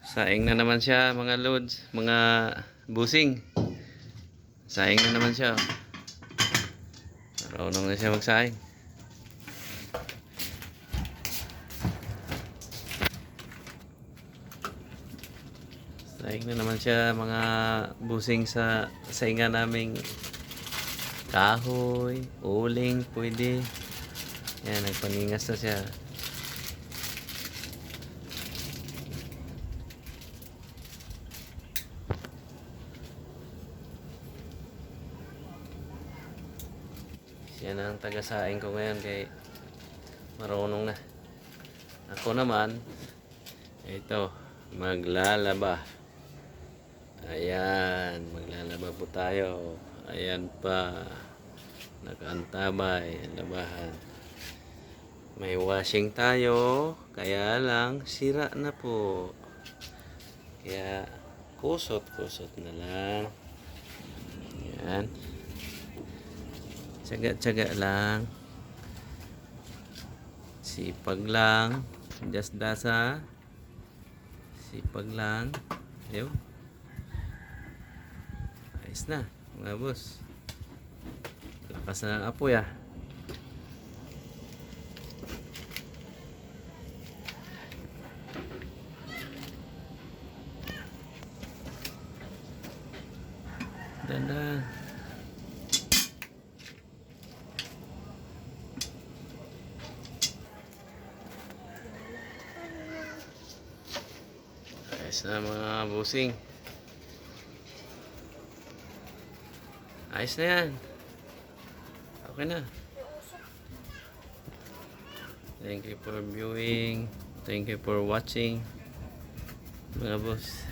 Saing na naman siya mga loads, mga busing. Saing na naman siya. Marunong na siya magsaing. Saing na naman siya mga busing sa saingan naming kahoy, uling, pwede. Yan, nagpaningas na siya. Yan ang taga-saing ko ngayon kay marunong na. Ako naman, ito, maglalaba. Ayan, maglalaba po tayo. Ayan pa, nakaantabay, labahan. May washing tayo, kaya lang sira na po. Kaya kusot-kusot na lang. Ayan. Tsaga-tsaga lang. Sipag lang. Das-dasa. Sipag lang. Yo. Ayos na, mga boss. Lakas na ng apoy ah. Dandan. Ayos na mga busing. Ayos na yan. Okay na. Thank you for viewing. Thank you for watching. Mga boss.